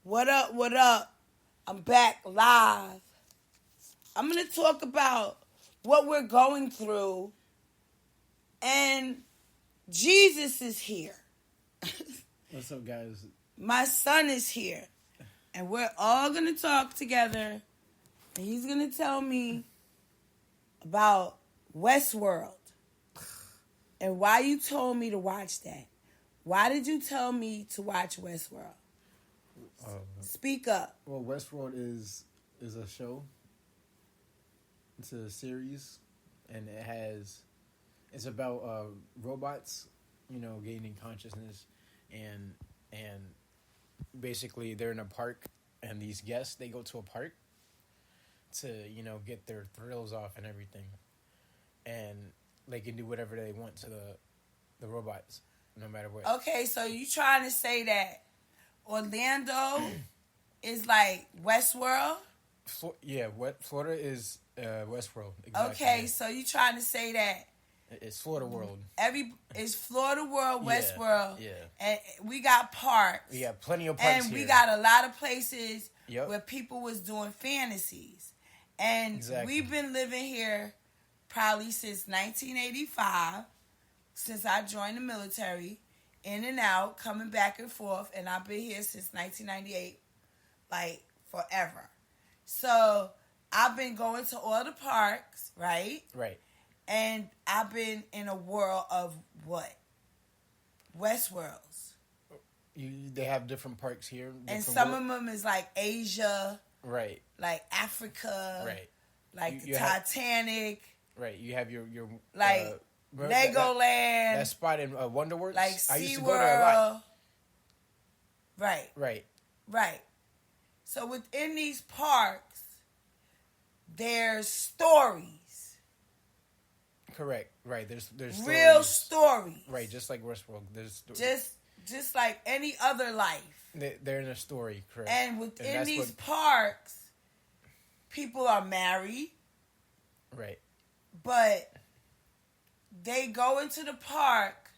What up? What up? I'm back live. I'm going to talk about what we're going through, and Jesus is here. What's up, guys? My son is here, and we're all going to talk together, and he's going to tell me about Westworld and why you told me to watch that. Why did you tell me to watch Westworld? Speak up. Well, Westworld is a show. It's a series, and it's about robots, gaining consciousness, and basically they're in a park, and these guests they go to a park to get their thrills off and everything, and they can do whatever they want to the robots, no matter what. Okay, so you trying to say that Orlando is like Westworld? Florida is Westworld. Exactly. Okay, so you trying to say that it's Florida World. It's Florida World, Yeah, Westworld. yeah. And we got parks. We got plenty of parks and we here. got a lot of places Yep. where people was doing fantasies. And Exactly. we've been living here probably since 1985, since I joined the military, in and out, coming back and forth, and I've been here since 1998, like forever. So I've been going to all the parks, right? Right. And I've been in a world of what? Westworlds. They have different parks here. And some of them is like Asia, Right. like Africa, Right. like You the have- Titanic, Right. You have your like Legoland, that spot in Wonderworks. like I used to go there a lot. SeaWorld. Right. Right. So within these parks, there's stories. Correct. Right. There's Real stories. stories. Right. Just like Westworld. There's Just like any other life. they're in a story. Correct. And within that's these what- parks, people are married, Right. but they go into the park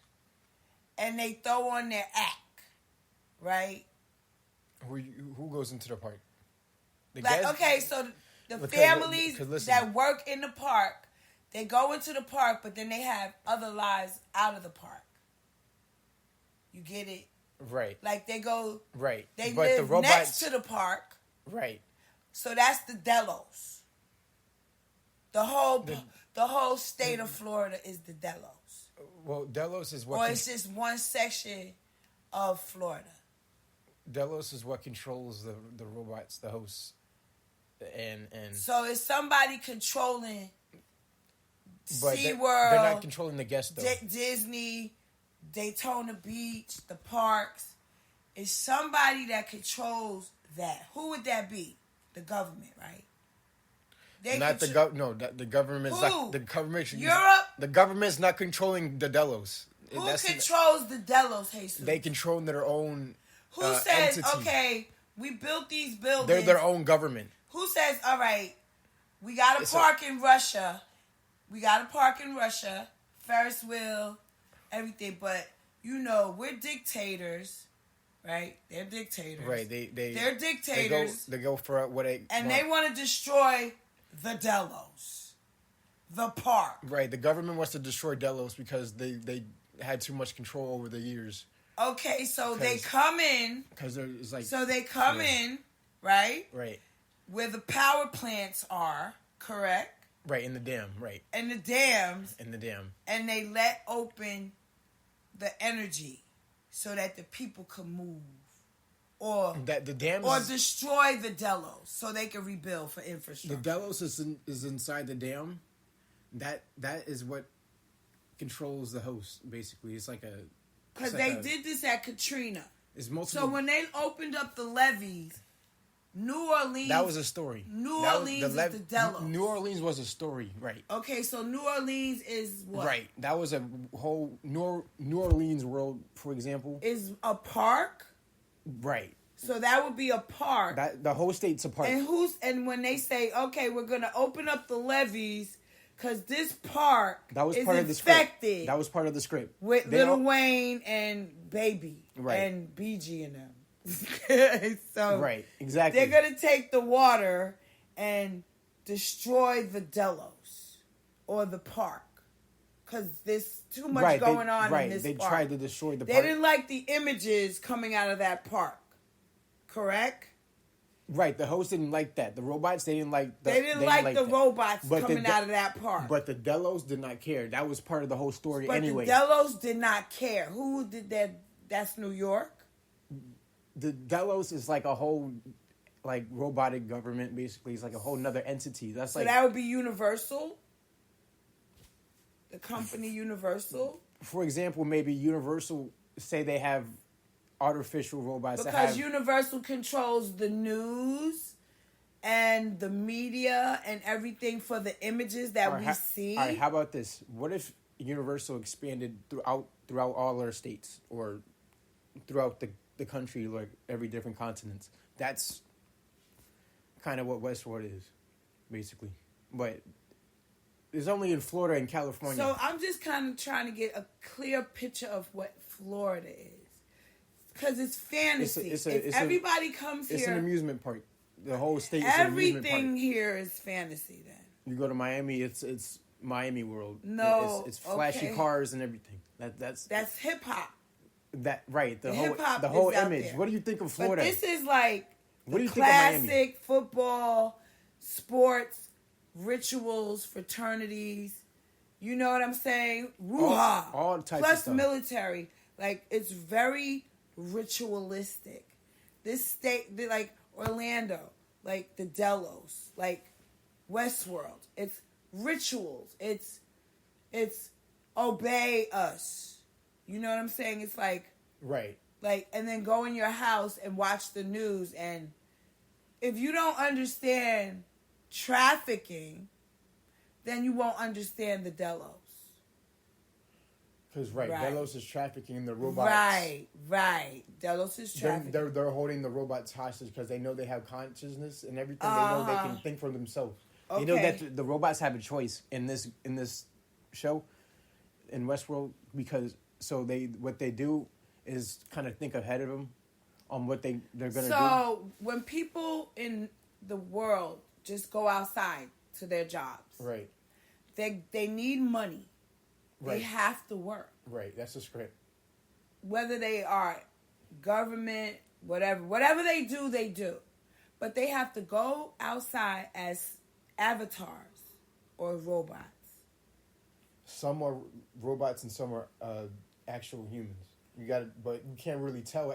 and they throw on their act, right? Who goes into the park? The Like, guests? okay, so the Because- families because listen. that work in the park, they go into the park, but then they have other lives out of the park. You get it? Right. Like they go, Right. they but live the robots. next to the park, Right. so that's the Delos. The whole state of Florida is the Delos. Well, Delos is what. Or it's just one section of Florida. Delos is what controls the robots, the hosts, and So it's somebody controlling but SeaWorld, they're not controlling the guests though. Disney, Daytona Beach, the parks. It's somebody that controls that. Who would that be? The government, right? Not the the government's Who? not the government. Europe? The government's not controlling the Delos. Who controls the Delos, Jesus? They control their own. Who says, entity. okay, we built these buildings. They're their own government. Who says, all right, we got a park in Russia. We got a park in Russia, Ferris wheel, everything. But, we're dictators, right? They're dictators. Right. They're dictators. They go for what they and want. they want to destroy the Delos, the park. Right. The government wants to destroy Delos because they had too much control over the years. Okay, so they come in. Because it's like. So they come in, right? Right. Where the power plants are, correct? Right, in the dam, right. And the dams. In the dam. And they let open the energy so that the people can move. Or that the dam or destroy the Delos so they can rebuild for infrastructure. The Delos is inside the dam. That is what controls the host, basically. It's like a... Because they did this at Katrina. It's multiple... So when they opened up the levees, New Orleans... That was a story. New Orleans is the Delos. New Orleans was a story, right. Okay, so New Orleans is what? Right. That was a whole... New Orleans world, for example. Is a park? Right. So that would be a park. The whole state's a park. And when they say, okay, we're going to open up the levees... Because this park is part of the infected. That was part of the script. With Lil Wayne and Baby. Right. And BG and them. So Right, exactly. they're gonna take the water and destroy the Delos or the park because there's too much going on in this they park. tried to destroy the They park. didn't like the images coming out of that park. Correct? Right, the host didn't like that. The robots, they didn't like. They didn't like the that. robots But coming out of that park. But the Delos did not care. That was part of the whole story But anyway. the Delos did not care. Who did that? That's New York. The Delos is like a whole, like, robotic government. Basically, it's like a whole nother entity. That's So like, that would be Universal. The company Universal. for example, maybe Universal say they have artificial robots that Because have. Universal controls the news and the media and everything for the images that we see. All right, how about this? What if Universal expanded throughout all our states or throughout the country, like every different continent? That's kind of what Westworld is, basically. But it's only in Florida and California. So I'm just kind of trying to get a clear picture of what Florida is. Because it's fantasy. If everybody comes here... It's an amusement park. The whole state is an amusement park. Everything here is fantasy then. You go to Miami, it's Miami World. No, it's flashy cars and everything. That's hip hop. That right. The hip-hop whole is out image. there. What do you think of Florida? But this is like what do you classic think of Miami? football, sports, rituals, fraternities. You know what I'm saying? Ruha. All types Plus of stuff. military. Like, it's very ritualistic. This state, like Orlando, like the Delos, like Westworld. It's rituals. It's obey us. You know what I'm saying? It's like, right. Like, and then go in your house and watch the news. And if you don't understand trafficking, then you won't understand the Delos. Because Delos is trafficking the robots. Right. Delos is trafficking. They're holding the robots hostage because they know they have consciousness and everything. They know they can think for themselves. Okay. They know that the robots have a choice in this show, in Westworld, because what they do is kind of think ahead of them on what they're going to do. So when people in the world just go outside to their jobs, right, they need money. Right. They have to work. Right, that's the script. Whether they are government, whatever they do. But they have to go outside as avatars or robots. Some are robots and some are actual humans. But you can't really tell.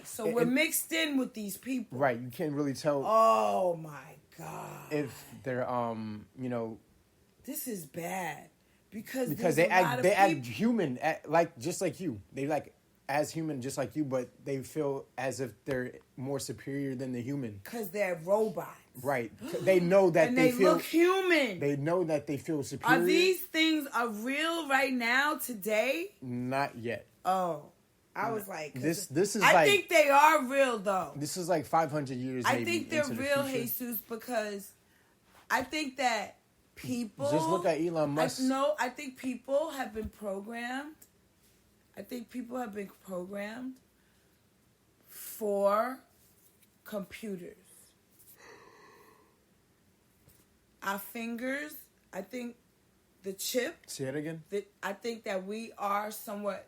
So we're mixed in with these people. Right, you can't really tell. Oh my God. If they're this is bad. Because they act human, just like you. They like as human, just like you, but they feel as if they're more superior than the human. Because they're robots. Right. They know that and they feel look human. They know that they feel superior. Are these things real right now today? Not yet. Oh, I was like, this is. I think they are real though. This is like 500 years. I think they're real, Jesus, because I think that people just look at Elon Musk. I think people have been programmed. For computers. Our fingers, I think the chip. Say it again. I think that we are somewhat.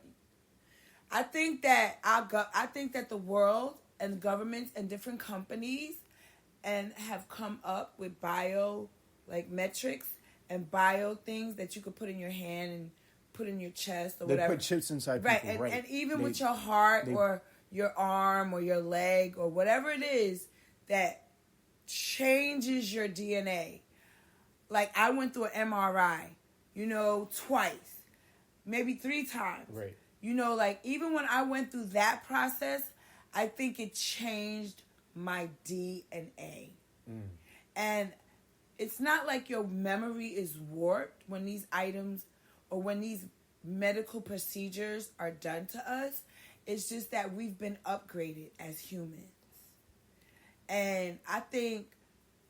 I think that the world and governments and different companies and have come up with metrics and bio things that you could put in your hand and put in your chest or whatever. They put chips inside right. people, And even with your heart or your arm or your leg or whatever it is that changes your DNA. Like, I went through an MRI, twice, maybe 3 times. Right. Even when I went through that process, I think it changed my DNA. And it's not like your memory is warped when these items or when these medical procedures are done to us. It's just that we've been upgraded as humans. And I think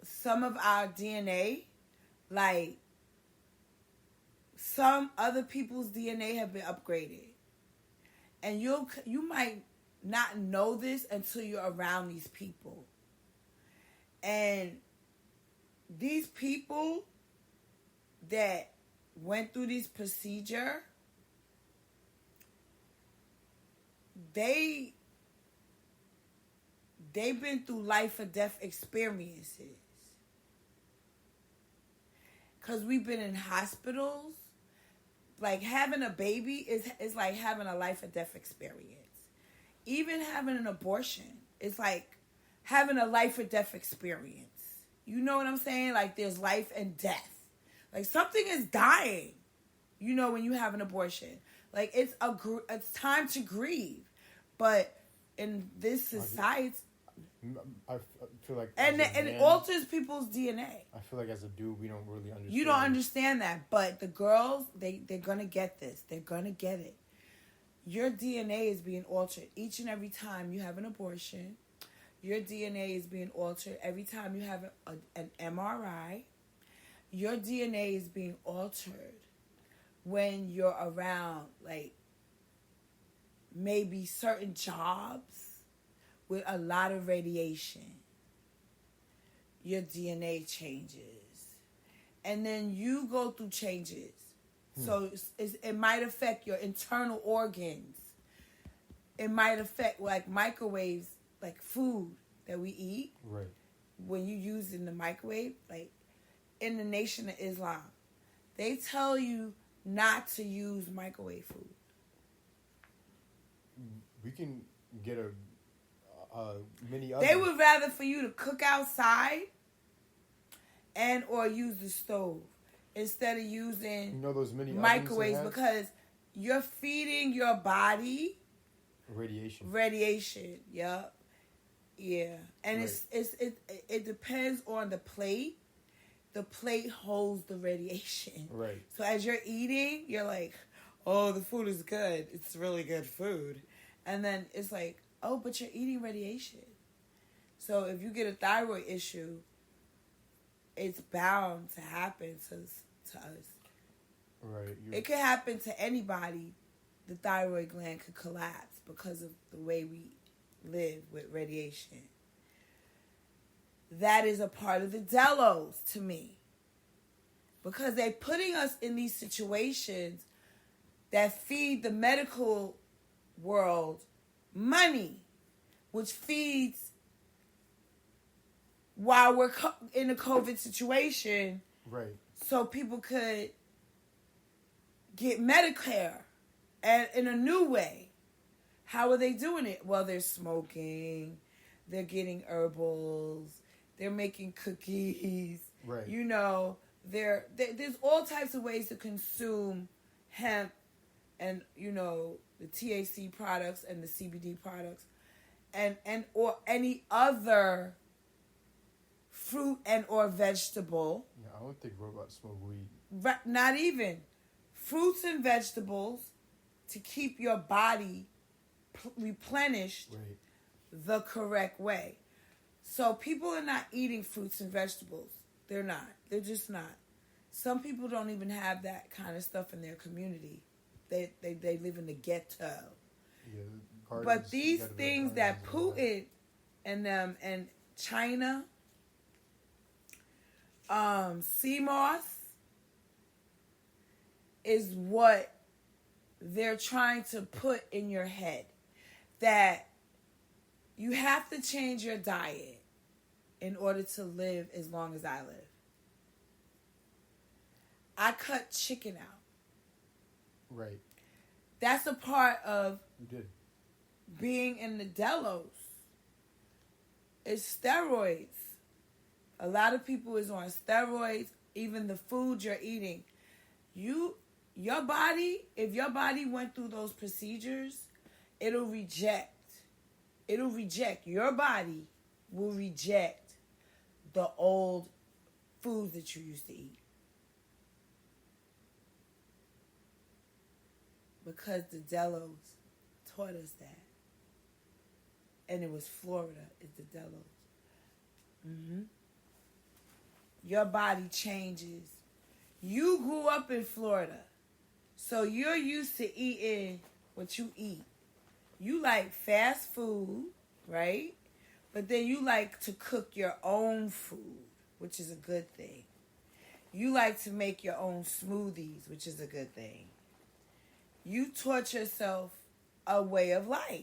some of our DNA, like some other people's DNA have been upgraded. And you might not know this until you're around these people. And these people that went through this procedure, they've been through life or death experiences. Because we've been in hospitals. Like, having a baby is like having a life or death experience. Even having an abortion is like having a life or death experience. You know what I'm saying? Like, there's life and death. Like, something is dying, you know, when you have an abortion. Like, it's time to grieve. But in this society... I feel like... And it alters people's DNA. I feel like as a dude, we don't really understand. You don't understand that. But the girls, they're going to get this. They're going to get it. Your DNA is being altered each and every time you have an abortion. Your DNA is being altered every time you have an MRI. Your DNA is being altered when you're around, like, maybe certain jobs with a lot of radiation. Your DNA changes. And then you go through changes. So it might affect your internal organs. It might affect, like, microwaves, like food that we eat. Right. When you use it in the microwave, like in the Nation of Islam, they tell you not to use microwave food. We can get a mini oven. They would rather for you to cook outside and or use the stove instead of using those mini microwaves, because you're feeding your body radiation. Yep. Yeah. And right. it depends on the plate. The plate holds the radiation. Right. So as you're eating, you're like, oh, the food is good. It's really good food. And then it's like, oh, but you're eating radiation. So if you get a thyroid issue, it's bound to happen to us. Right. It could happen to anybody. The thyroid gland could collapse because of the way we live with radiation. That is a part of the Delos to me. Because they're putting us in these situations that feed the medical world money, which feeds, while we're in a COVID situation, right? So people could get Medicare and in a new way. How are they doing it? Well, they're smoking, they're getting herbals, they're making cookies. Right. You know, there's all types of ways to consume hemp and, you know, the THC products and the CBD products and or any other fruit and or vegetable. Yeah, I don't think robots smoke weed. Not even. Fruits and vegetables to keep your body replenished the correct way. So people are not eating fruits and vegetables. They're not. They're just not. Some people don't even have that kind of stuff in their community. They live in the ghetto. Yeah, but these things that Putin and them and China, CMOS, is what they're trying to put in your head. That you have to change your diet in order to live as long as I live. I cut chicken out. Right. That's a part of you did. Being in the Delos. It's steroids. A lot of people is on steroids. Even the food you're eating. Your body, if your body went through those procedures, it'll reject. Your body will reject the old foods that you used to eat. Because the Delos taught us that. And it was Florida, it's the Delos. Mm-hmm. Your body changes. You grew up in Florida. So you're used to eating what you eat. you like fast food, right? But then you like to cook your own food, which is a good thing. You like to make your own smoothies, which is a good thing. You taught yourself a way of life.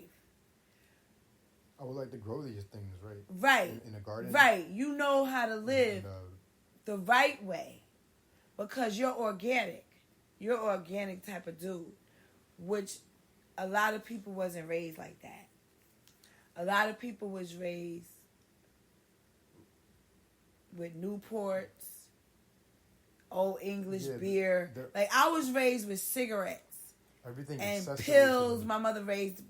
I would like to grow these things, right? Right. In a garden. Right. You know how to live And, the right way because you're organic. You're an organic type of dude, which a lot of people wasn't raised like that. A lot of people was raised with Newports, Old English beer. Like I was raised with cigarettes everything and accessible pills. to My mother raised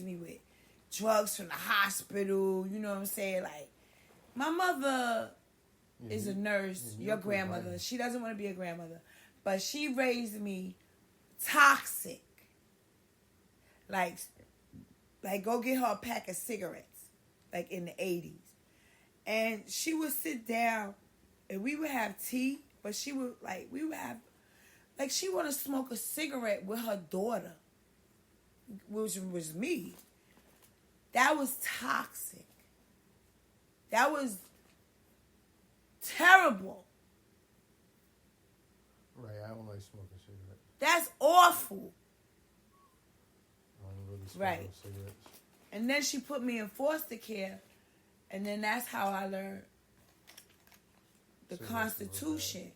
me with drugs from the hospital. You know what I'm saying? Like my mother is a nurse. Your grandmother. Right. She doesn't want to be a grandmother, but she raised me toxic. Like go get her a pack of cigarettes, like in the 80s. And she would sit down and we would have tea, but she would, she want to smoke a cigarette with her daughter, which was me. That was toxic. That was terrible. Right, I don't like smoking cigarettes. That's awful. I don't really smoke Right. cigarettes. And then she put me in foster care, and then that's how I learned the Constitution.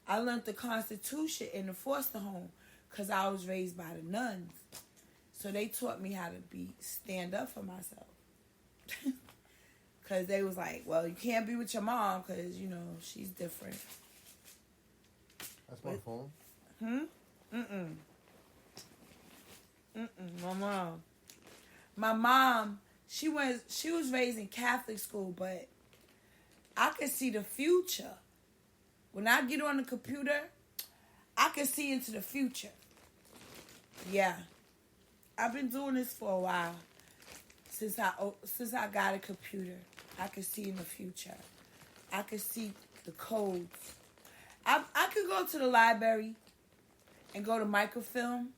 I learned the Constitution in the foster home because I was raised by the nuns. So they taught me how to stand up for myself. Because they was like, well, you can't be with your mom because, she's different. That's my phone. My mom, she was raised in Catholic school, but I could see the future. When I get on the computer, I can see into the future. Yeah. I've been doing this for a while. Since I got a computer, I can see in the future. I can see the codes. I could go to the library and go to microfilm,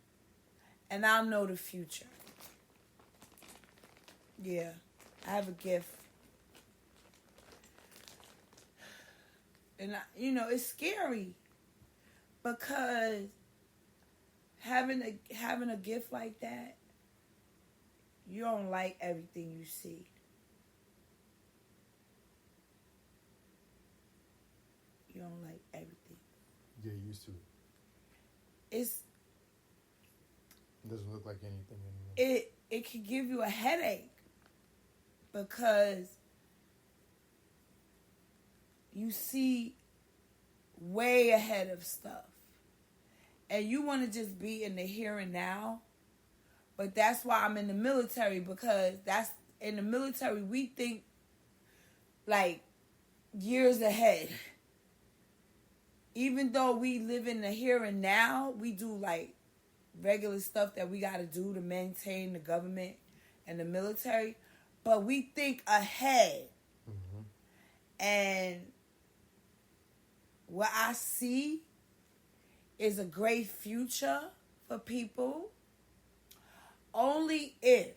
and I'll know the future. Yeah, I have a gift. And, it's scary because having a gift like that, you don't like everything you see. You don't like everything. Get used to it. It doesn't look like anything anymore. It can give you a headache because you see way ahead of stuff. And you want to just be in the here and now. But that's why I'm in the military, because in the military we think like years ahead. Even though we live in the here and now, we do like regular stuff that we got to do to maintain the government and the military. But we think ahead. Mm-hmm. And what I see is a great future for people only if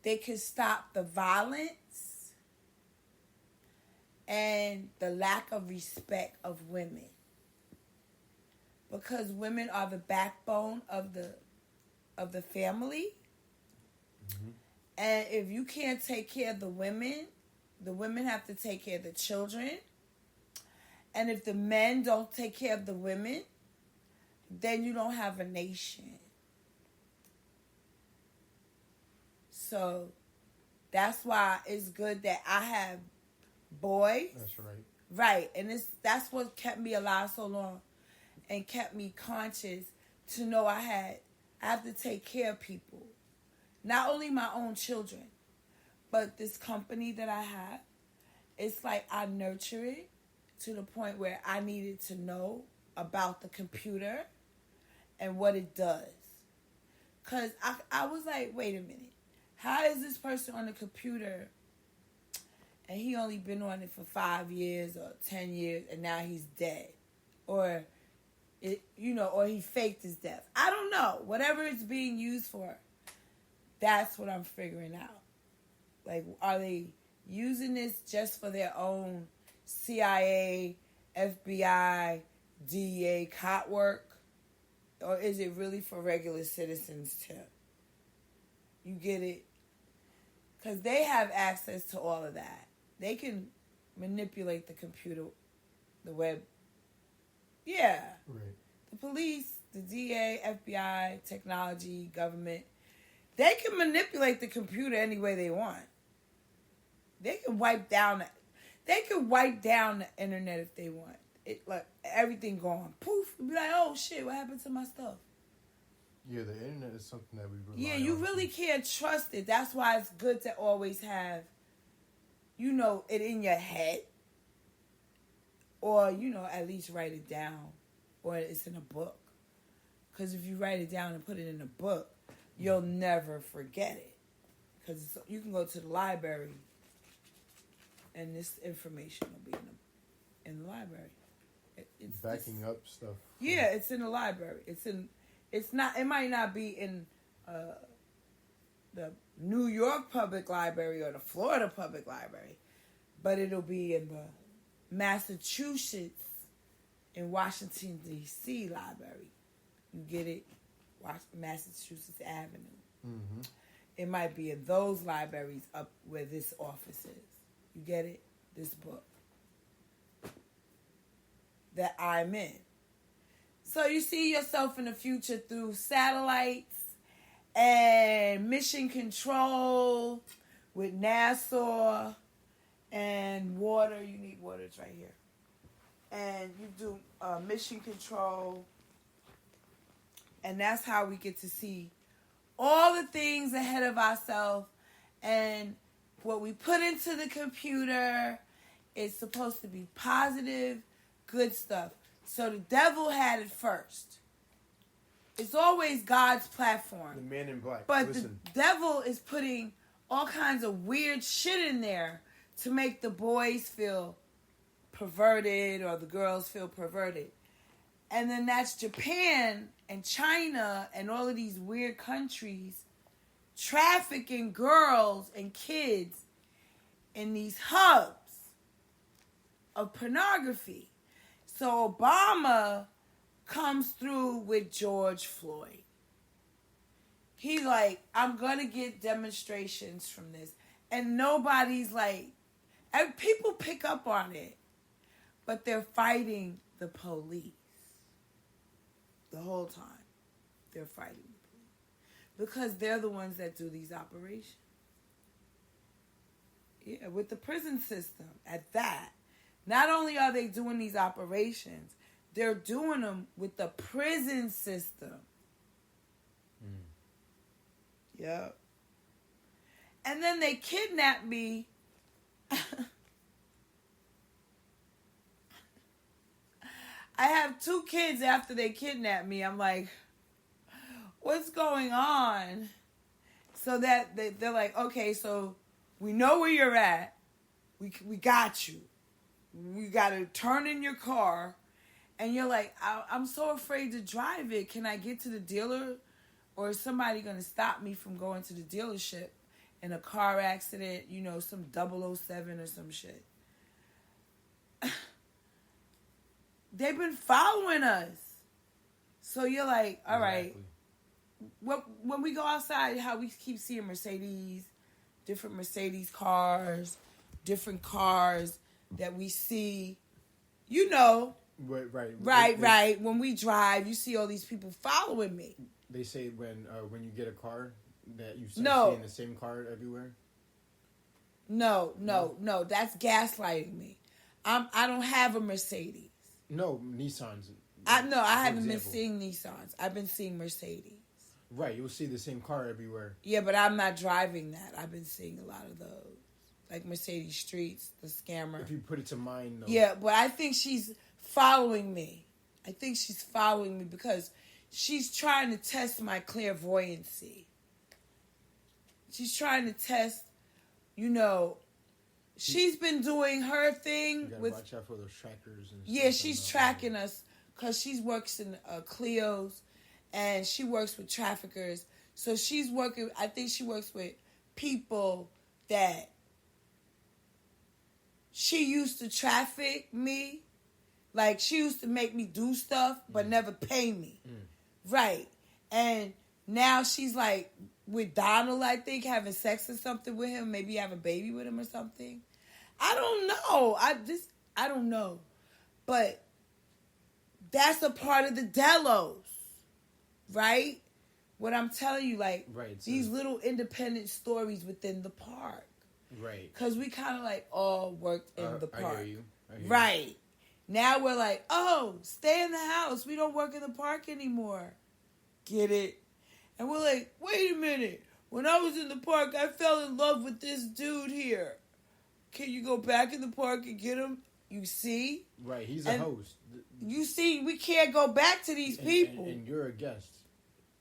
they can stop the violence and the lack of respect of women. Because women are the backbone of the family. Mm-hmm. And if you can't take care of the women have to take care of the children. And if the men don't take care of the women, then you don't have a nation. So that's why it's good that I have boys. That's right. Right. And that's what kept me alive so long and kept me conscious to know I have to take care of people. Not only my own children, but this company that I have, it's like I nurture it to the point where I needed to know about the computer and what it does. Because I was like, wait a minute. How is this person on the computer and he only been on it for 5 years or 10 years and now he's dead? Or or he faked his death. I don't know. Whatever it's being used for, that's what I'm figuring out. Like, are they using this just for their own CIA, FBI, DEA cop work? Or is it really for regular citizens too? You get it? Because they have access to all of that. They can manipulate the computer, the web. Yeah. Right. The police, the DA, FBI, technology, government, they can manipulate the computer any way they want. They can wipe down the internet if they want. It, like, everything gone. Poof. Be like, oh shit, what happened to my stuff? Yeah, the internet is something that we rely Yeah, on. you really can't trust it. That's why it's good to always have, it in your head. Or, at least write it down. Or it's in a book. Because if you write it down and put it in a book, you'll never forget it. Because you can go to the library and this information will be in the library. It's backing up stuff. Yeah, it's in the library. It might not be in the New York Public Library or the Florida Public Library, but it'll be in the Massachusetts and Washington, D.C. library. You get it? Massachusetts Avenue. Mm-hmm. It might be in those libraries up where this office is. You get it? This book that I'm in. So you see yourself in the future through satellites and mission control with NASA and water. You need water, it's right here. And you do mission control. And that's how we get to see all the things ahead of ourselves. And what we put into the computer is supposed to be positive, good stuff. So the devil had it first. It's always God's platform. The man in black. But Listen. the devil is putting all kinds of weird shit in there to make the boys feel perverted or the girls feel perverted. And then that's Japan and China and all of these weird countries trafficking girls and kids in these hubs of pornography. So Obama comes through with George Floyd. He's like, I'm going to get demonstrations from this. And nobody's like, and people pick up on it, but they're fighting the police the whole time. They're fighting the police because they're the ones that do these operations. Yeah, with the prison system at that. Not only are they doing these operations, they're doing them with the prison system. Yep. And then they kidnap me. I have 2 kids after they kidnap me. I'm like, what's going on? So that they're like, okay, so we know where you're at. We got you. We got to turn in your car. And you're like, I'm so afraid to drive it. Can I get to the dealer? Or is somebody going to stop me from going to the dealership in a car accident? Some 007 or some shit. They've been following us. So you're like, all right. When we go outside, how we keep seeing Mercedes, different Mercedes cars, different cars that we see, Right. When we drive, you see all these people following me. They say when you get a car that you start seeing the same car everywhere. No. That's gaslighting me. I don't have a Mercedes. No, Nissans. I haven't been seeing Nissans. I've been seeing Mercedes. Right, you'll see the same car everywhere. Yeah, but I'm not driving that. I've been seeing a lot of those. Like Mercedes Streets, the scammer. If you put it to mind, though. Yeah, but I think she's following me. Because she's trying to test my clairvoyancy. She's trying to test, she's been doing her thing You gotta watch out for those trackers. And she's tracking us because she works in Cleo's, and she works with traffickers. So she's working. I think she works with people that she used to traffic me. Like, she used to make me do stuff, but never pay me. Right. And now she's, like, with Donald, I think, having sex or something with him. Maybe have a baby with him or something. I don't know. I don't know. But that's a part of the Delos. Right? What I'm telling you, like, right, so these little independent stories within the park. Right. Because we kind of, like, all worked in the park. I hear you. Right. Now we're like, oh, stay in the house. We don't work in the park anymore. Get it? And we're like, wait a minute. When I was in the park, I fell in love with this dude here. Can you go back in the park and get him? You see? Right, he's a host. You see, we can't go back to these people. And you're a guest.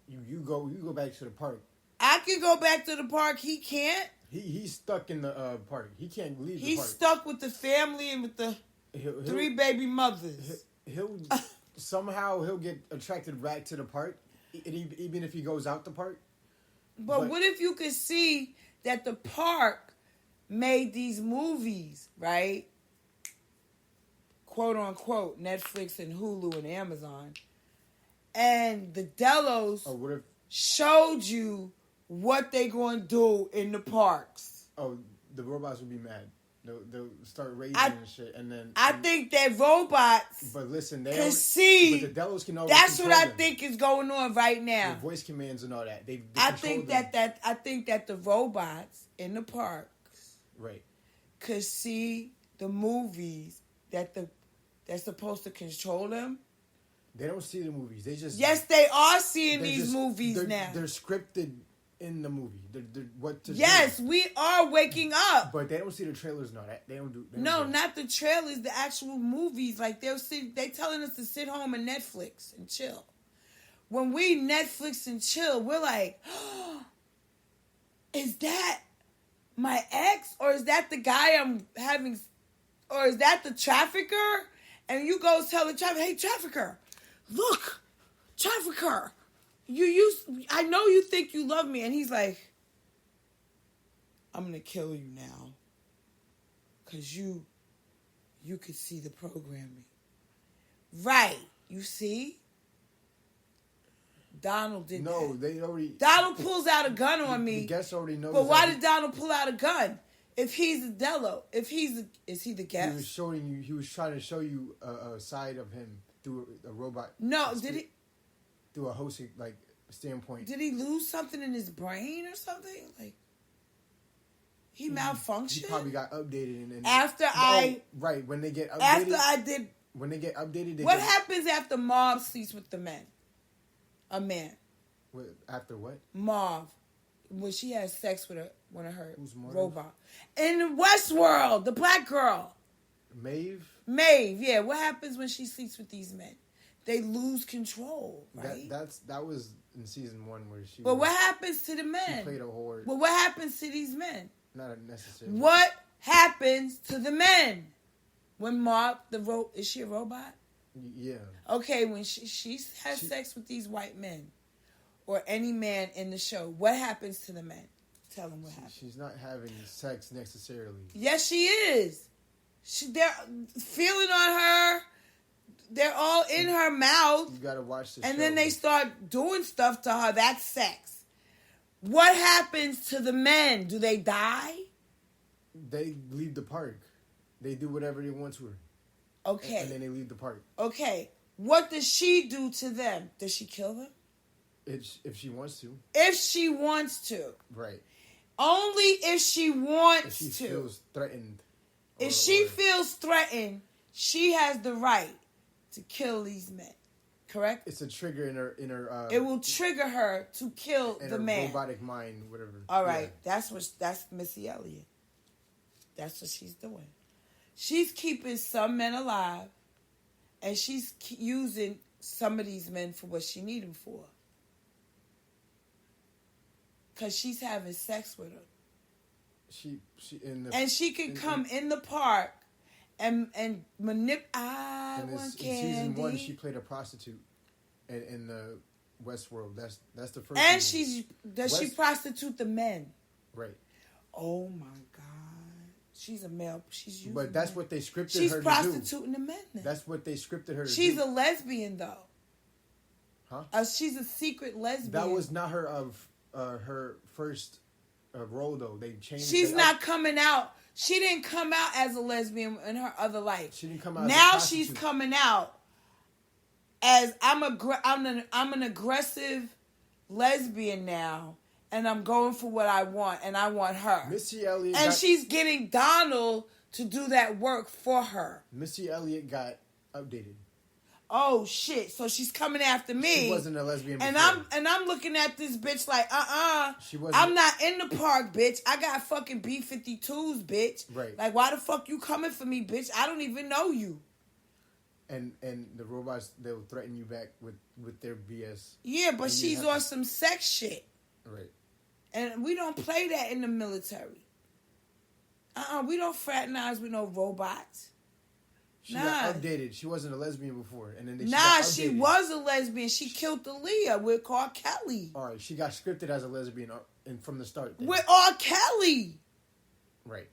You go back to the park. I can go back to the park. He can't. He's stuck in the park. He can't leave the park. He's stuck with the family and with the three baby mothers. He'll somehow he'll get attracted back to the park, even if he goes out the park. But what if you could see that the park made these movies, right? Quote unquote, Netflix and Hulu and Amazon. And the Delos showed you what they going to do in the parks. Oh, the robots would be mad. They'll start raging and shit, and then I think that robots. But listen, they can see. But the Delos can always. That's what I them. think is going on right now. The voice commands and all that. I think that the robots in the parks, right, could see the movies that's supposed to control them. They don't see the movies. They just they are seeing these movies now. They're scripted in the movie. They're what to do. We are waking up. But they don't see the trailers and all that. They don't do. Not the trailers. The actual movies. Like they telling us to sit home and Netflix and chill. When we Netflix and chill, we're like, oh, is that my ex, or is that the guy I'm having, or is that the trafficker? And you go tell the trafficker, hey, trafficker, look, trafficker, I know you think you love me. And he's like, I'm going to kill you now. Because you could see the programming. Right. You see? Donald did that. They already... Donald pulls out a gun on me. The guest already knows. But why did Donald pull out a gun? If he's a Delo, is he the guest? He was trying to show you a side of him through a robot. No, did he? Through a hosting standpoint. Did he lose something in his brain or something? Like he malfunctioned. He probably got updated right when they get updated. When they get updated. What happens after Marv sleeps with the men? A man. After what? Marv. When she has sex with one of her robot. In Westworld, the black girl. Maeve, yeah. What happens when she sleeps with these men? They lose control, right? That was in season 1 where she. But what happens to the men? She played a whore. But what happens to these men? Not necessarily. What happens to the men when Marv is she a robot? Yeah. Okay, when she has sex with these white men, or any man in the show, what happens to the men? Tell them what happens. She's not having sex necessarily. Yes, she is. They're feeling on her. They're all in her mouth. You gotta watch the show. And then they start doing stuff to her. That's sex. What happens to the men? Do they die? They leave the park. They do whatever they want to her. Okay. And then they leave the park. Okay. What does she do to them? Does she kill them? If she wants to. If she wants to. Right. Only if she wants to. If she feels threatened. If she feels threatened, she has the right to kill these men. Correct? It's a trigger in her. It will trigger her to kill the man. Robotic mind, whatever. All right, yeah. That's Missy Elliott. That's what she's doing. She's keeping some men alive, and she's using some of these men for what she need them for. Because she's having sex with them. She can come in the park and I And want in candy. season 1, she played a prostitute in the Westworld. That's the first. And season. she prostitute the men? Right. Oh my God. She's a male. She's using But that's men. what they scripted She's her to do. prostituting the men. Then. That's what they scripted her to She's do. a lesbian though. Huh? She's a secret lesbian. That was not her first role though. They changed. She's not coming out. She didn't come out as a lesbian in her other life. She didn't come out. Now as a she's prostitute. coming out as I'm an aggressive lesbian now, and I'm going for what I want, and I want her. Missy Elliott. And she's getting Donald to do that work for her. Missy Elliott got updated. Oh shit! So she's coming after me. She wasn't a lesbian before. And I'm looking at this bitch like, She wasn't. I'm not in the park, bitch. I got fucking B-52s, bitch. Right. Like, why the fuck you coming for me, bitch? I don't even know you. And the robots, they'll threaten you back with their BS. Yeah, but And you she's have on to- some sex shit. Right. And we don't play that in the military. We don't fraternize with no robots. She got updated. She wasn't a lesbian before, and then She was a lesbian. She killed Aaliyah with R. Kelly. All right, she got scripted as a lesbian and from the start. Then. With R. Kelly Right.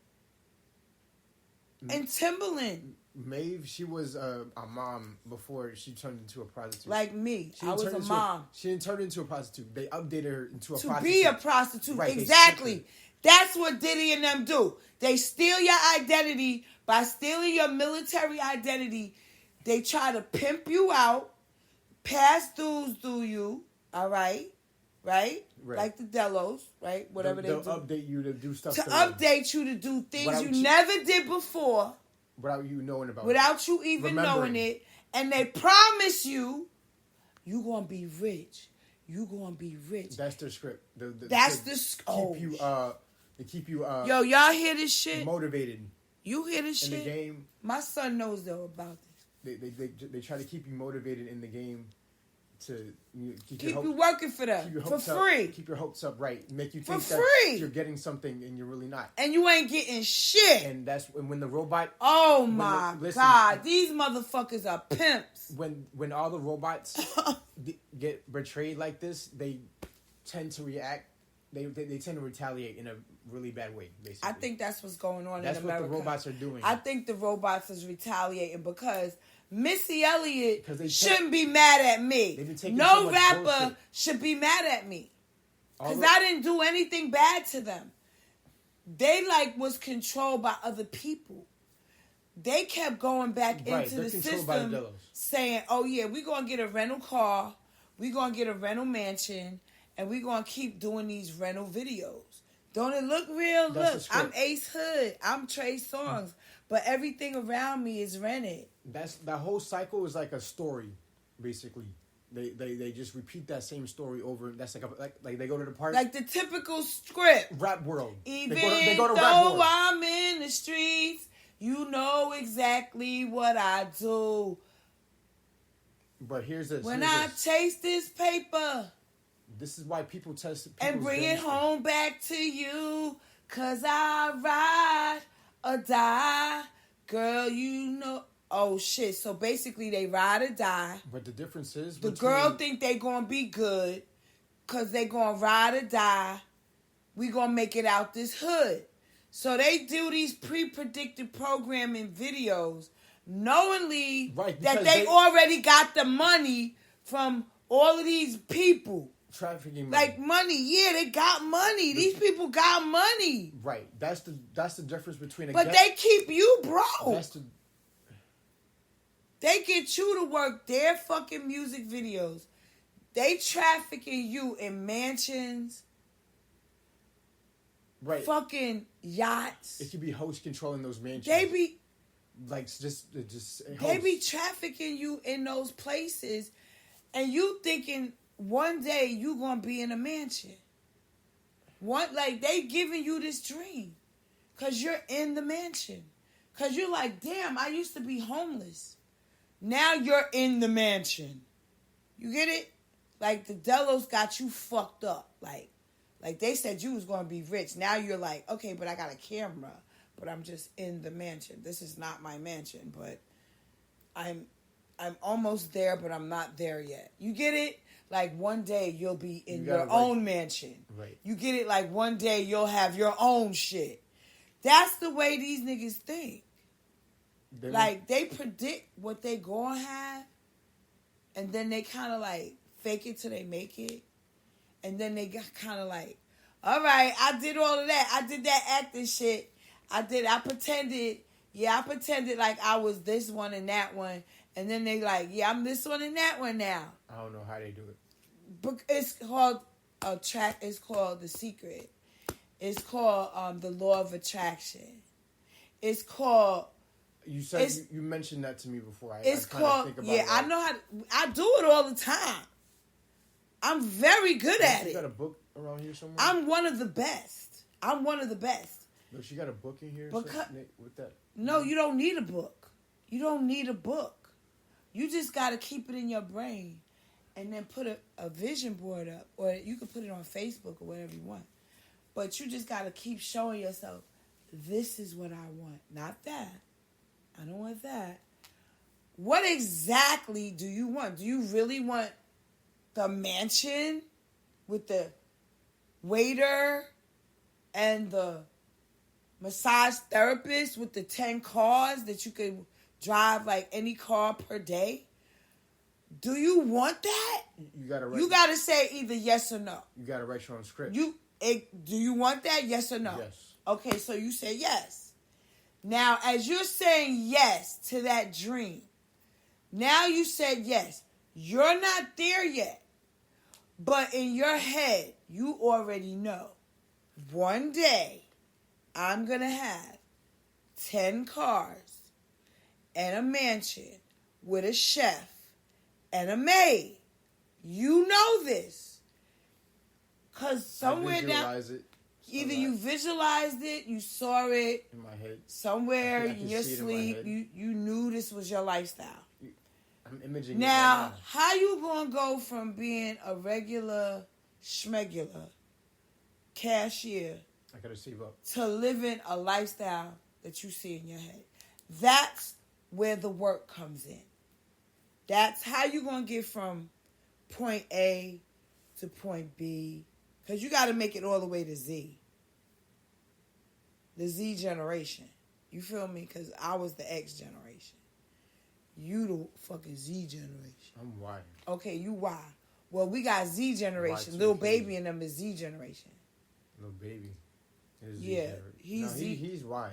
and Timbaland. Maeve, she was a mom before she turned into a prostitute. Like me. She I didn't was turn a into mom. She didn't turn into a prostitute. They updated her into a To prostitute. be a prostitute. Right, they Exactly. scripted. That's what Diddy and them do. They steal your identity. By stealing your military identity, they try to pimp you out, pass dues through you, all right? Right? Like the Delos, right? Whatever they'll they do. update you to do stuff. To them update you to do things Without you you- never did before, without you knowing about it. without you even Remembering. knowing it. And they promise you going to be rich. You going to be rich. That's their script. That's the keep you to keep you Yo, y'all hear this shit? motivated You hear this in shit? the game. My son knows though about this. They try to keep you motivated in the game to keep Keep your you hope, working for keep them your for hopes up, free. keep your hopes up, right? Make you For think that free. you're getting something and you're really not. And you ain't getting shit. And that's when the robot. Oh my listen, God. These motherfuckers are pimps. When all the robots get betrayed like this, they tend to react. They tend to retaliate in a really bad way. Basically, I think that's what's going on that's in what America. the robots are doing. I think the robots is retaliating because Missy Elliott 'Cause they shouldn't be mad at me. They've been taking No so much rapper bullshit. should be mad at me. All Because the- I didn't do anything bad to them. They was controlled by other people. They kept going back Right, into they're the controlled by the system Delos. saying, oh yeah, we're going to get a rental car, we're going to get a rental mansion, and we're going to keep doing these rental videos. Don't it look real? That's Look, the script. I'm Ace Hood. I'm Trey Songz. But everything around me is rented. That whole cycle is like a story, basically. They just repeat that same story over. That's like they go to the park. Like the typical script. Rap World. Even they go to Rap though World. I'm in the streets, you know exactly what I do. But here's this. When here's I this. taste this paper This is why people test and people's bring it gangster. home back to you, 'cause I ride or die. Girl, you know. Oh, shit. So basically, they ride or die. But the difference is The between- girl think they gonna be good because they gonna ride or die. We gonna make it out this hood. So they do these pre-predicted programming videos knowingly Right, that because they they- already got the money from all of these people. trafficking money. Like money, yeah, they got money. These people got money. Right. That's the difference between a But gangster. they keep you broke. That's the They get you to work their fucking music videos. They trafficking you in mansions, right. fucking yachts. It could be hosts controlling those mansions. They be like just they be trafficking you in those places, and you thinking one day you gonna be in a mansion. Like they giving you this dream, cause you're in the mansion, cause you're like, damn, I used to be homeless. Now you're in the mansion. You get it? Like the Delos got you fucked up. Like they said you was gonna be rich. Now you're like, okay, but I got a camera. but I'm just in the mansion. This is not my mansion, but I'm almost there, but I'm not there yet. You get it? Like one day you'll be in your own mansion. Right. You get it? Like one day you'll have your own shit. That's the way these niggas think. Like they predict what they gonna have, and then they kind of like fake it till they make it, and then they got kind of like, all right, I did all of that. I did that acting shit. I pretended. Yeah, I pretended like I was this one and that one. And then they like, yeah, I'm this one and that one now. I don't know how they do it. But it's called It's called The Secret. It's called The Law of Attraction. It's called. You said you mentioned that to me before. It's called. I know how. I do it all the time. I'm very good at it. You got a book around here somewhere? I'm one of the best. No, she got a book in here that. No, you don't need a book. You don't need a book. You just got to keep it in your brain and then put a vision board up, or you can put it on Facebook or whatever you want. But you just got to keep showing yourself, this is what I want. Not that. I don't want that. What exactly do you want? Do you really want the mansion with the waiter and the massage therapist with the 10 cars that you could drive like any car per day? Do you want that? You gotta say either yes or no. You gotta write your own script. Do you want that? Yes or no? Yes. Okay, so you say yes. Now, as you're saying yes to that dream, now you said yes. You're not there yet. But in your head, you already know. One day, I'm going to have 10 cars and a mansion with a chef and a maid. You know this. Because somewhere down... Either you visualized it, you saw it in my head, somewhere in your sleep. You knew this was your lifestyle. I'm imaging now, it right now. How you gonna go from being a regular schmegular cashier? I gotta save up to living a lifestyle that you see in your head. That's where the work comes in. That's how you gonna get from point A to point B. Because you got to make it all the way to Z. The Z generation. You feel me? Because I was the X generation. You the fucking Z generation. I'm Y. Okay, you Y. Well, we got Z generation. Y2K. Little baby and them is Z generation. Little baby. Yeah, he's Z. He's Y.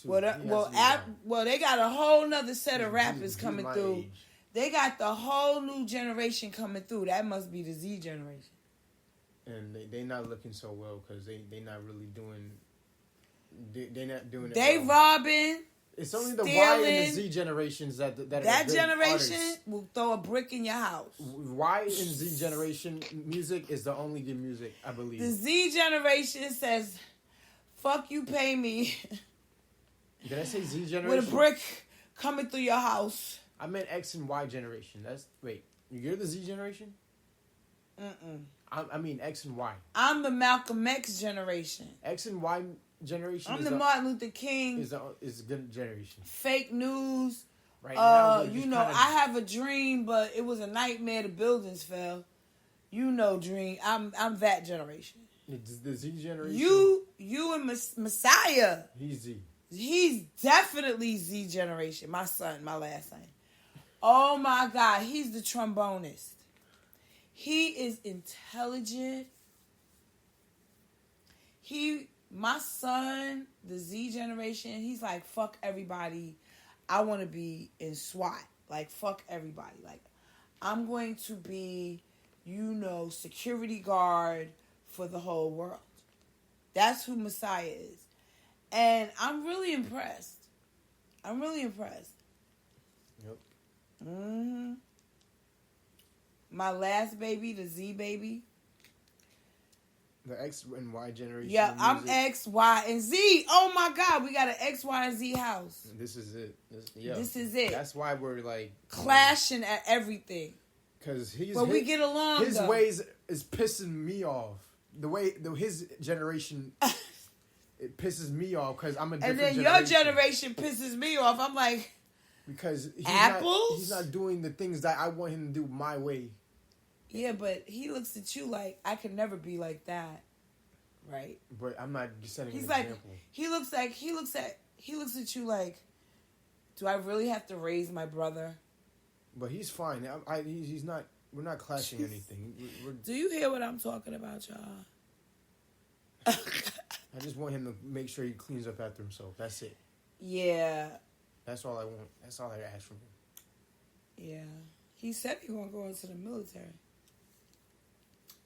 Too. Well, they got a whole nother set of rappers coming through. Age. They got the whole new generation coming through. That must be the Z generation. And they not looking so well because they not really doing. They not doing it. They well. robbing. It's only the stealing. Y and the Z generations that generation artists. will throw a brick in your house. Y and Z generation music is the only good music, I believe. The Z generation says, "Fuck you, pay me." Did I say Z generation? With a brick coming through your house. I meant X and Y generation. You're the Z generation? Mm-mm. I mean X and Y. I'm the Malcolm X generation. X and Y generation. I'm the Martin Luther King. Is a good generation. Fake news. Right now, I have a dream, but it was a nightmare. The buildings fell. You know, dream. I'm that generation. The Z generation. You and Messiah. He's Z. He's definitely Z generation. My son, my last son. Oh my God, he's the trombonist. He is intelligent. My son, the Z generation, he's like, fuck everybody. I want to be in SWAT. Like, fuck everybody. Like, I'm going to be, security guard for the whole world. That's who Messiah is. And I'm really impressed. Yep. Mm-hmm. My last baby, the Z baby. The X and Y generation. Yeah, I'm X, Y, and Z. Oh my God, we got an X, Y, and Z house. This is it. This is it. That's why we're like clashing at everything. Because we get along. His ways is pissing me off. His generation it pisses me off because I'm a And different then your generation pisses me off. I'm like, because apples? He's not doing the things that I want him to do my way. yeah, but he looks at you like I could never be like that, right? But I'm not just setting He's an like, example. he looks at you like, do I really have to raise my brother? But he's fine. He's not. We're not clashing anything. Do you hear what I'm talking about, y'all? I just want him to make sure he cleans up after himself. That's it. Yeah, That's all I want. That's all I ask from him. yeah. He said he gonna go into the military.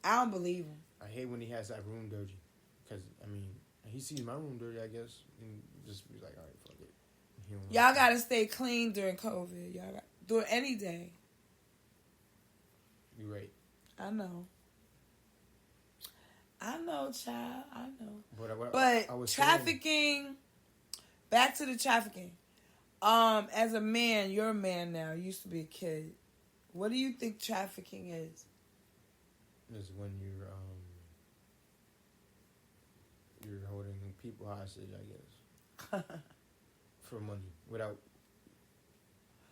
I don't believe him. I hate when he has that room dirty. Because, I mean, he sees my room dirty, I guess. And just be like, all right, fuck it. He don't Y'all gotta stay clean during COVID. Y'all got do it any day. You're right. I know. I know, child. I know. But But I was trafficking. Back to the trafficking. As a man, you're a man now. You used to be a kid. What do you think trafficking is? Is when you're holding people hostage, I guess, for money without.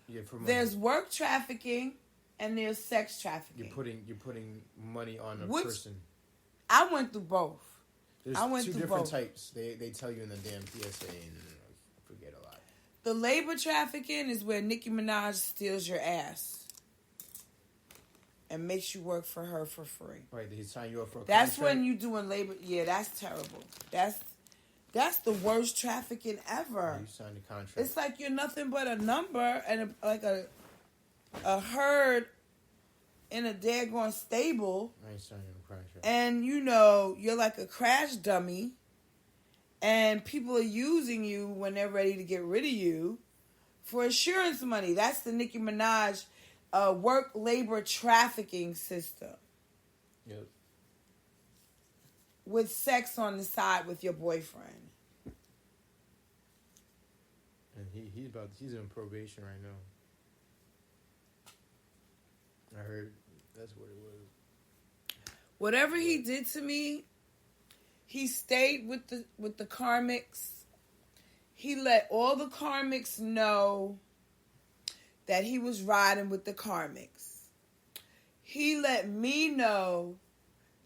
Yeah, for money. There's work trafficking and there's sex trafficking. You're putting money on a Which- person. I went through both. There's I went two through different both. types. They tell you in the damn PSA, and I forget a lot. The labor trafficking is where Nicki Minaj steals your ass and makes you work for her for free. Right, they sign you up for a That's contract. when you doing labor. Yeah, that's terrible. That's the worst trafficking ever. You sign the contract. It's like you're nothing but a number and a herd in a daggone stable, I ain't signing a contract. and you're like a crash dummy, and people are using you when they're ready to get rid of you for insurance money. That's the Nicki Minaj work labor trafficking system. Yep. With sex on the side with your boyfriend. And he's in probation right now. I heard that's what it was. Whatever he did to me, he stayed with the karmics. He let all the karmics know that he was riding with the karmics. He let me know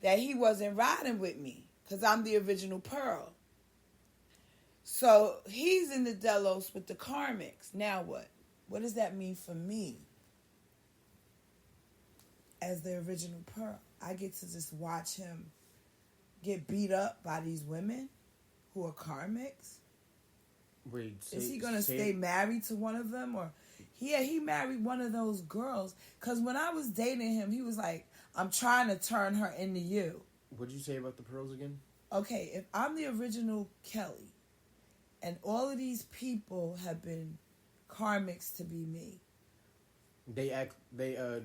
that he wasn't riding with me because I'm the original Pearl. So he's in the Delos with the karmics. Now what? What does that mean for me as the original Pearl? I get to just watch him get beat up by these women who are karmics. Wait, Is he gonna stay married to one of them, or he married one of those girls? Because when I was dating him, he was like, "I'm trying to turn her into you." What'd you say about the pearls again? Okay, if I'm the original Kelly, and all of these people have been karmics to be me, They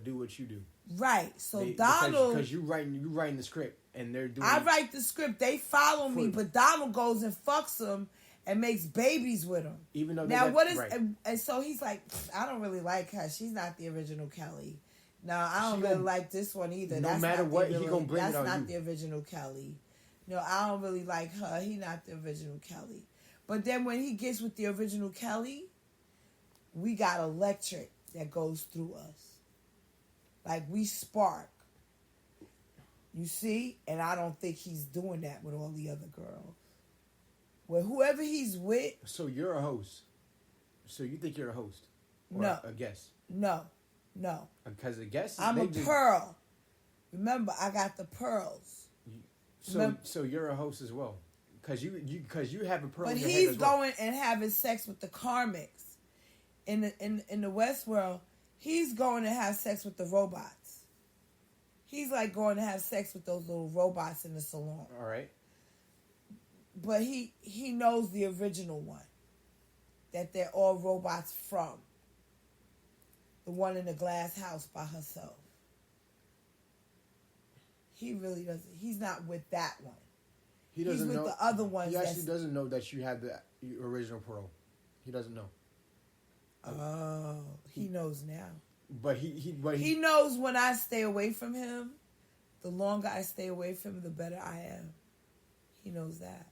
do what you do. right? So Donald, because you writing the script and they're doing. I write the script. They follow me, For- but Donald goes and fucks them and makes babies with them. Even though Now what is right. and so he's like, I don't really like her. She's not the original Kelly. No, I don't She really gon- like this one either. No That's matter not what, the he original, gonna blame it that's on not you. the original Kelly. No, I don't really like her. He not the original Kelly. But then when he gets with the original Kelly, we got electric that goes through us. Like we spark. You see? And I don't think he's doing that with all the other girls. With whoever he's with, So you're a host. So you think you're a host? Or No. a guest? no. Because a guest. I'm they a just- pearl. Remember, I got the pearls. So you're a host as well. Because you have a pearl. But in your head he's as well. going and having sex with the karmics. In the West world, he's going to have sex with the robots. He's like going to have sex with those little robots in the salon. All right. But he knows the original one. That they're all robots from. The one in the glass house by herself. He really doesn't. He's not with that one. He doesn't He's with know the other ones. He actually that's- doesn't know that you have the original pearl. He doesn't know. Oh, he knows now. But He knows when I stay away from him, the longer I stay away from him, the better I am. He knows that.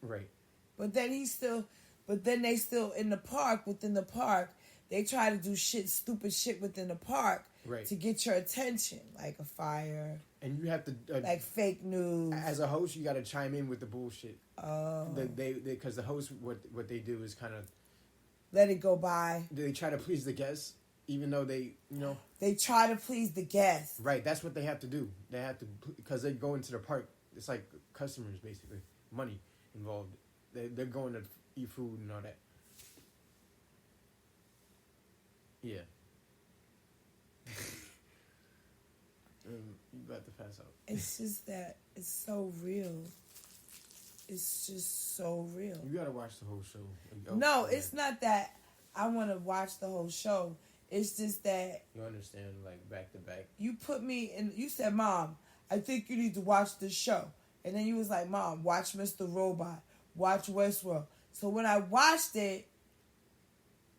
Right. But then they still in the park, within the park, they try to do stupid shit within the park Right. to get your attention, like a fire, And you have to like fake news. as a host, you got to chime in with the bullshit. Oh, Because the host, what they do is kind of let it go by. they try to please the guests, even though They try to please the guests. right. That's what they have to do. They have to, because they go into the park. It's like customers, basically, money involved. They're going to eat food and all that. Yeah. You about to pass out. It's just that it's so real. It's just so real. You gotta watch the whole show. No, it's not that I want to watch the whole show. It's just that You understand, like back to back. you put me in. You said, "Mom, I think you need to watch this show," and then you was like, "Mom, watch Mr. Robot, watch Westworld." So when I watched it,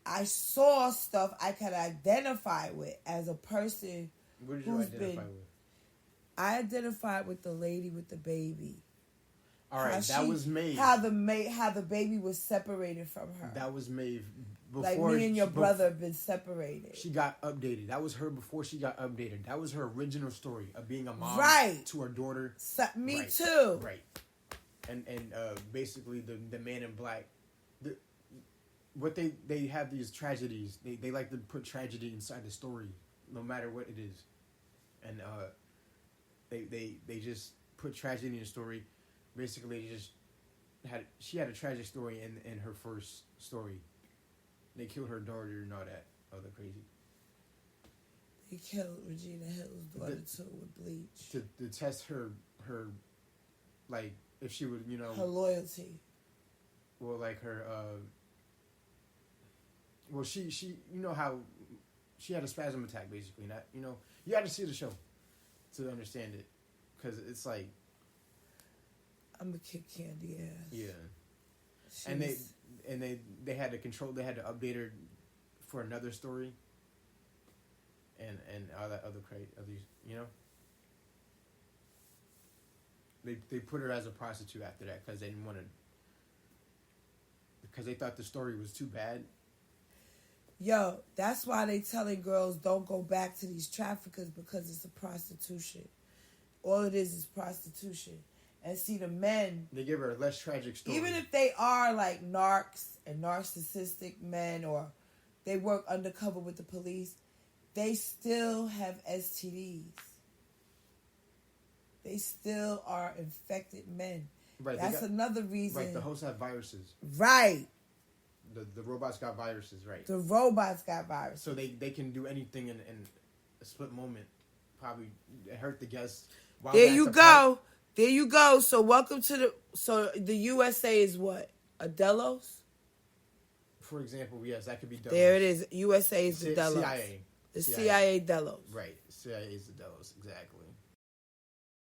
I saw stuff I could identify with as a person. What did you Who's identify been- with? I identified with the lady with the baby. All right, that was Maeve. How the baby was separated from her. That was Maeve. Like me and your brother have been separated. She got updated. That was her before she got updated. That was her original story of being a mom Right. to her daughter. Me Right. too. Right. And basically the man in black. What they have these tragedies. They like to put tragedy inside the story, no matter what it is. And they just put tragedy in the story. Basically, she had a tragic story in her first story. They killed her daughter and all that other crazy. They killed Regina Hill's daughter too with bleach. To test her like if she would Her loyalty. well like her well she how she had a spasm attack basically. Not you had to see the show to understand it because it's like I'm a kick Candy ass. yeah. She's, And they had to update her for another story. And all that other They put her as a prostitute after that because they didn't want to. Because they thought the story was too bad. Yo, that's why they telling girls don't go back to these traffickers because it's a prostitution. All it is prostitution. And see the men. They give her a less tragic story. Even if they are like narcs and narcissistic men or they work undercover with the police, they still have STDs. They still are infected men. Right, That's another reason. Right, the hosts have viruses. Right. The robots got viruses, right. The robots got viruses. So they can do anything in a split moment. Probably hurt the guests. There you go. There you go. So welcome to the USA is what? A Delos? For example, yes, that could be Delos. There it is. USA is the Delos. CIA. The CIA Delos. Right. CIA is the Delos, exactly.